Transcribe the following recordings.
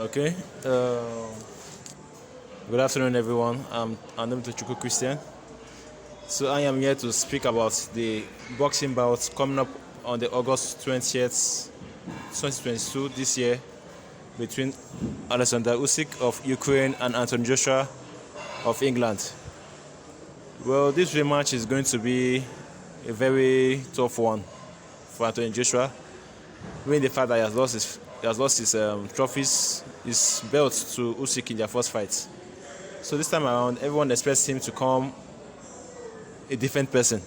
Okay. Good afternoon, everyone. I'm Antony Christian. So I am here to speak about the boxing bout coming up on the August 20th, 2022 this year between Oleksandr Usyk of Ukraine and Antony Joshua of England. Well, this rematch is going to be a very tough one for Antony Joshua. Being the fact that he has lost his trophies, his belt to Usyk in their first fight. So this time around, everyone expects him to come a different person.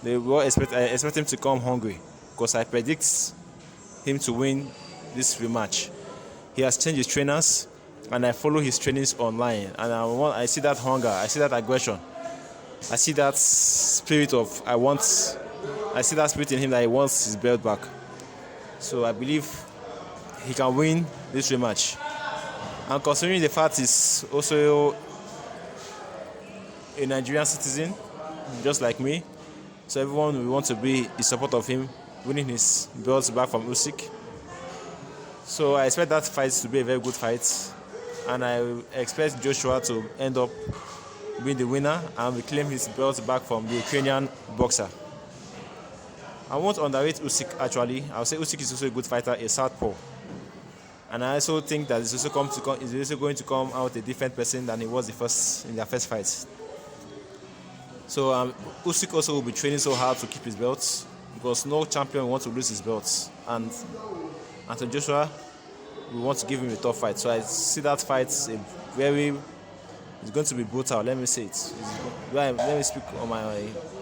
I expect him to come hungry because I predict him to win this rematch. He has changed his trainers, and I follow his trainings online, and I see that hunger, I see that aggression, I see that spirit I see that spirit in him that he wants his belt back. So I believe he can win this rematch. And considering the fact he's also a Nigerian citizen, just like me, so everyone will want to be in support of him winning his belts back from Usyk. So I expect that fight to be a very good fight, and I expect Joshua to end up being the winner and reclaim his belts back from the Ukrainian boxer. I won't underrate Usyk actually. I would say Usyk is also a good fighter, a southpaw. And I also think that he's also going to come out a different person than he was in their first fight. So Usyk also will be training so hard to keep his belts because no champion wants to lose his belts. And Antony Joshua, we want to give him a tough fight. So I see that fight it's going to be brutal. Let me say it. Let me speak on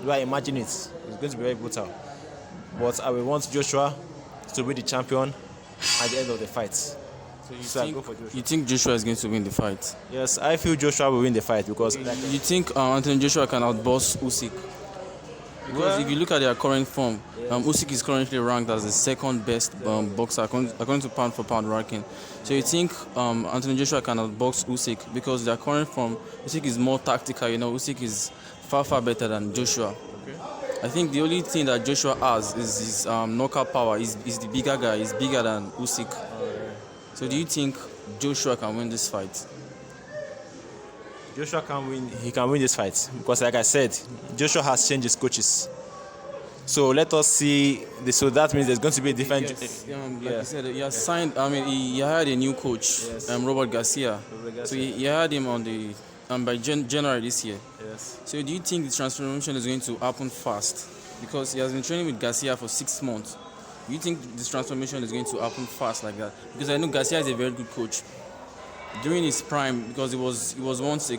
do I imagine it? It's going to be very brutal. But I will want Joshua to be the champion at the end of the fight. So you think Joshua is going to win the fight? Yes, I feel Joshua will win the fight because... You think Antony Joshua can outbox Usyk? Because if you look at their current form, Usyk is currently ranked as the second best boxer according to pound for pound ranking. So you think Antony Joshua can outbox Usyk because their current form, Usyk is more tactical. Usyk is far better than Joshua. Okay. I think the only thing that Joshua has is his knockout power. He's the bigger guy. He's bigger than Usyk. So do you think Joshua can win this fight? Joshua can win. He can win this fight because, like I said, Joshua has changed his coaches. So let us see. So that means there's going to be a different. Yes. Like I said, he has signed. He hired a new coach, yes. Robert Garcia. So he hired him by January this year. Yes. So do you think the transformation is going to happen fast? Because he has been training with Garcia for 6 months. Do you think this transformation is going to happen fast like that? Because I know Garcia is a very good coach. During his prime, because he was once a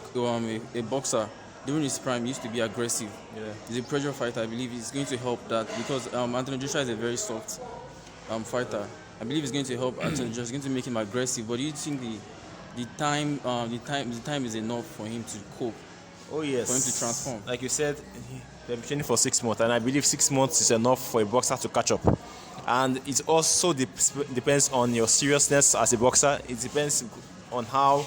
boxer, during his prime he used to be aggressive. Yeah. He's a pressure fighter. I believe he's going to help that because Antony Joshua is a very soft fighter. I believe he's going to help Antony Joshua. He's going to make him aggressive. But do you think the time is enough for him to cope? Oh yes. For him to transform. Like you said, they've been training for 6 months, and I believe 6 months is enough for a boxer to catch up. And it also depends on your seriousness as a boxer. It depends on how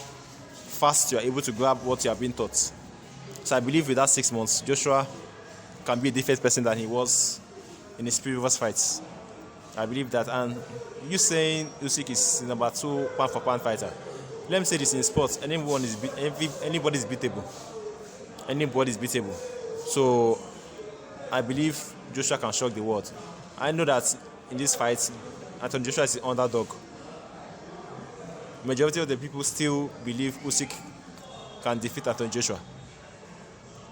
fast you are able to grab what you have been taught. So I believe with that 6 months, Joshua can be a different person than he was in his previous fights. I believe that. And you saying Usyk is number 2 pound for pound fighter. Let me say this in sports: anybody's beatable. Anybody's beatable. So I believe Joshua can shock the world. I know that in this fight, Antony Joshua is the underdog. Majority of the people still believe Usyk can defeat Antony Joshua.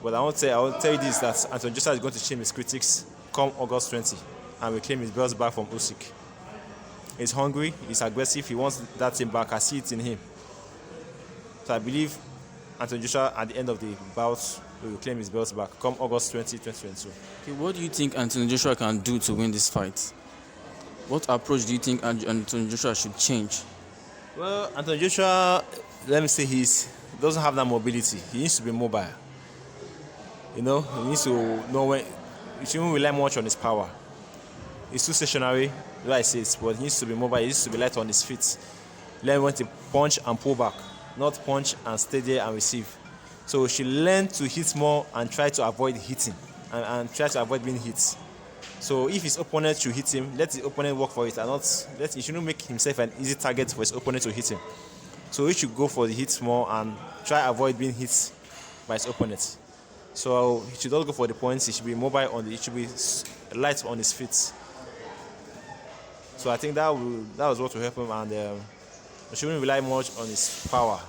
But I will tell you this, that Antony Joshua is going to shame his critics come August 20 and reclaim his belts back from Usyk. He's hungry, he's aggressive, he wants that thing back. I see it in him. So I believe Antony Joshua at the end of the bout will reclaim his belts back come August 20, 2022. Okay, what do you think Antony Joshua can do to win this fight? What approach do you think Antony Joshua should change? Well, Antony Joshua, let me say, he doesn't have that mobility. He needs to be mobile. He needs to know when. He shouldn't rely much on his power. He's too stationary, the way I say it, but he needs to be mobile. He needs to be light on his feet. Learn when to punch and pull back, not punch and stay there and receive. So she learn to hit more and try to avoid hitting and try to avoid being hit. So if his opponent should hit him, let the opponent work for it, and he shouldn't make himself an easy target for his opponent to hit him. So he should go for the hits more and try avoid being hit by his opponent. So he should not go for the points. He should be mobile he should be light on his feet. So I think that was what will help him, and he shouldn't rely much on his power.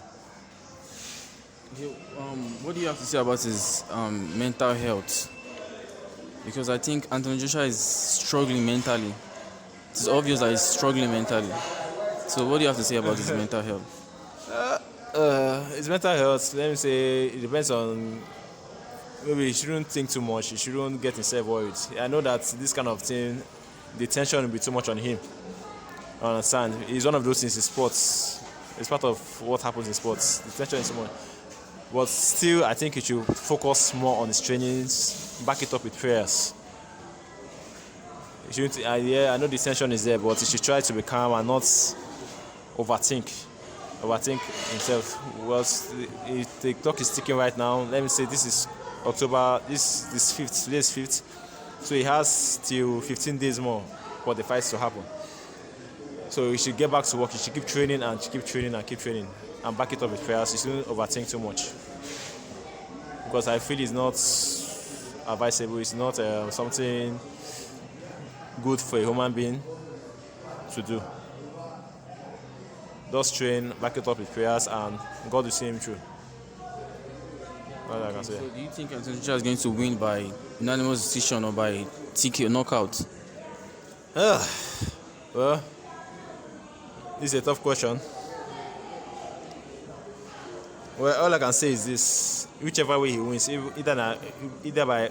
What do you have to say about his mental health? Because I think Anthony Joshua is struggling mentally. It's obvious that he's struggling mentally. So what do you have to say about his mental health? His mental health, let me say, it depends on, maybe he shouldn't think too much. He shouldn't get himself worried. I know that this kind of thing, the tension will be too much on him. I understand. It's one of those things in sports. It's part of what happens in sports. The tension is too much. But still, I think he should focus more on his trainings, back it up with prayers. He shouldn't, I know the tension is there, but he should try to be calm and not overthink himself. Well, the clock is ticking right now. Let me say this is October, this 5th, today is 5th. So he has till 15 days more for the fights to happen. So he should get back to work. He should keep training and keep training and back it up with prayers. He shouldn't overthink too much. Because I feel it's not advisable, it's not something good for a human being to do. Just train, back it up with prayers, and God will see him through. What I can say. So do you think Anthony Joshua is going to win by unanimous decision or by TKO knockout? Well, this is a tough question. Well, all I can say is this: whichever way he wins, either by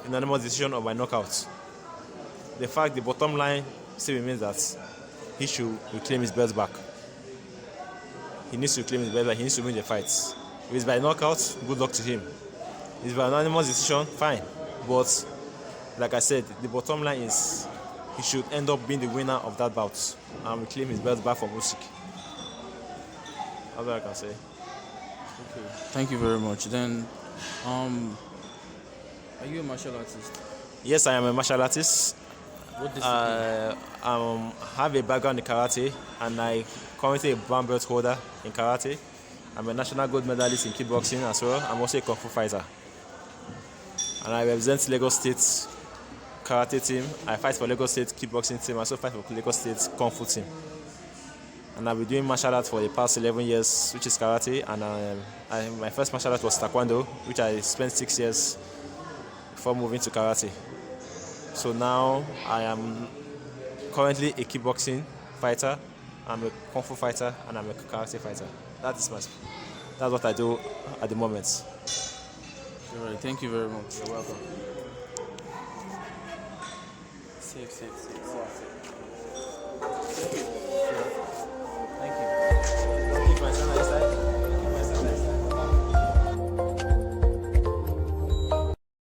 unanimous decision or by knockout, the bottom line still remains that he should reclaim his belt back. He needs to reclaim his belt back. He needs to win the fights. If it's by knockout, good luck to him. If it's by unanimous decision, fine. But like I said, the bottom line is he should end up being the winner of that bout and reclaim his belt back from Usyk. That's what I can say. Okay. Thank you very much. Then, are you a martial artist? Yes, I am a martial artist. What discipline? I have a background in karate, and I currently a brown belt holder in karate. I'm a national gold medalist in kickboxing as well. I'm also a kung fu fighter, and I represent Lagos State karate team. I fight for Lagos State kickboxing team. I also fight for Lagos State kung fu team. And I've been doing martial arts for the past 11 years, which is karate. And my first martial art was taekwondo, which I spent 6 years before moving to karate. So now I am currently a kickboxing fighter, I'm a kung fu fighter, and I'm a karate fighter. That's what I do at the moment. All right, thank you very much. You're welcome. Safe. Thank you.